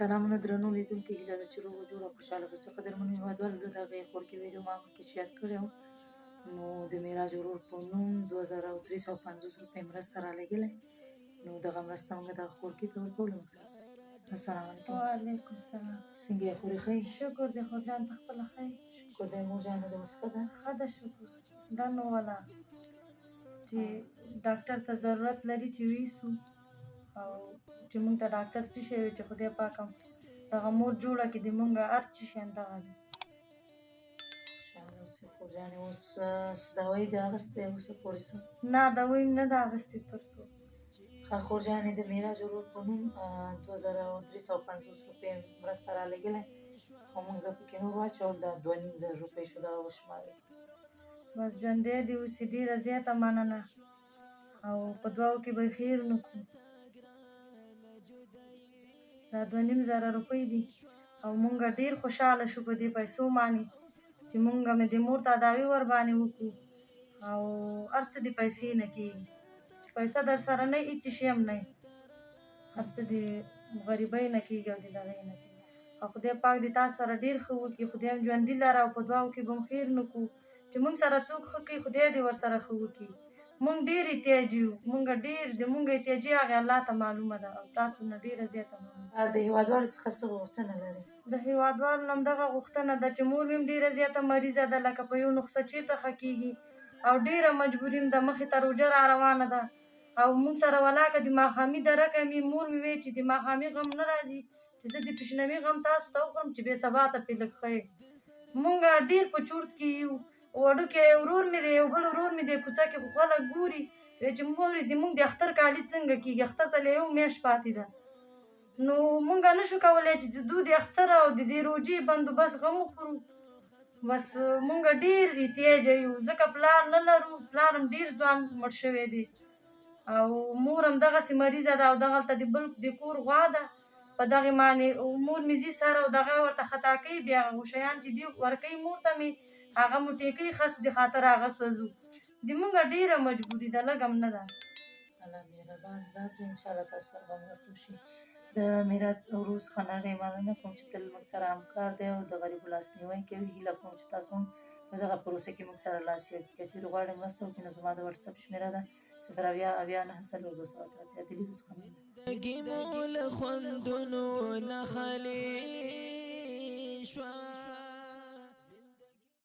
سلامونه درنو لیدونکو، هیله ده چې روغ او جوړ او خوشحاله اوسئ. قدرمنو هېوادوالو، زه د هغې خور کې ویډیو ما مخکې شیر کړې وه، نو د معراج ورور په نوم 2350 روپۍ مرسته رالېږلې، نو دغه مرسته موږ دغه خورکي ته ورکوو. له موږ سره اوسئ. السلام علیکم. وعلیکم السلام. څنګه یې خورې؟ ښه یې؟ شکر دی خو ځان ته خپله ښه یې؟ شکر دی. مور جانه دې اوس ښه ده؟ ښه ده شکر. دا نو والا چې ډاکټر ته ضرورت لري چې ویسو، او چې مونږ ته ډاکټر څه شی وي چې خدای پاک هم دغه مور جوړه کړي، د مونږ هر څه شی دغه دی. خوشحاله اوسئ. خور جانې اوس څه دوايي دې اخیستی اوسه پورې څه؟ نه دوايي مې نه ده اخیستې تر څو. ښه خور جانې، د معراج ورور په نوم 2350 روپۍ مرسته رالېږلې، خو موږ پکې نور واچول، دا 2500 روپۍ شو، دغه وشمارئ. بس ژوندی دې اوسي. ډېره زیاته مننه، او په دعاو کې به خیر نه کړو. دا 2500 روپۍ دي، او مونږ ډېر خوشحاله شو په دې پیسو باندې چې مونږ مې د مور تداوي ور باندې وکړو، او هر څه د پیسې نه کېږي. چې پیسه در سره نه هېڅ شی هم نه، هر څه د غریبۍ نه کېږي او د دغې نه کېږي. او خدای پاک دې تاسو سره ډېر ښه وکړي، خدای هم ژوندي لره، او په دعاو کې به هم خیر نه کړو چې مونږ سره څوک ښه کوي، خدای دې ورسره ښه وکړي. مونږ ډېر احتیاجي یو، مونږ ډېر د مونږ احتیاجي هغې الله ته معلومه ده، او تاسو نه ډېره زیاته مننه. د هېوادوالو څخه څه غوښتنه لرئ؟ د هېوادوالو نه همدغه غوښتنه ده چې مور مې هم ډېره زیاته مریضه ده، لکه په یو نسخه چېرته ښه کېږي، او ډېره مجبوري ده، مخې ته روژه را روانه ده، او مونږ سره ولاکه د ماښامي درکه مې مور مې وایي چې د ماښامي غم نه راځي چې زه د پیشنمي غم تاسو ته وخورم چې بې ثبا ته پرې لږ ښه یې. مونږ ډېر په چورت کې یو. وړوکی ورور مې دی، یو بل ورور مې دی کوڅه کې، خو خلک ګوري چې مور د مونږ د اختر کالي څنګه کېږي. اختر ته لا یو میاشت پاتې ده، نو مونږ نه شو کولی چې د دوی د اختر او د دې روژې بندوبست غم وخورو. بس مونږ ډېر احتیاجه یو، ځکه پلار نه لرو، پلار هم ډېر ځوان مړ شوی دی، او مور هم دغسې مریضه ده، او دغلته د بل د کور غوا ده، په دغې باندې مور مې ځي سر او دغه ورته خطا کوي، بیا هغه شیان چې دي ورکوي مور ته مې، هغه مو ټیکوي، خس د خاطر هغه سوځو. د مونږ ډېره مجبوري ده، لږ هم نه ده. الله مهربان ذات دی، انشاءالله تاسو سره به مرسته وشي. د معراج ورور څخه نړۍ مننه کوم چې تل موږ سره همکار دی، او د غریبو لاسنیوی کوي. هیله کوم چې تاسو هم په دغه پروسه کې موږ سره لاس یو کړئ. که چېرې غواړئ مرسته وکړئ، نو زما د وټساپ شمېره ده 080 9 4 2 د لیدو څخه مننه. دګي مول خوندونو نه خالي شوا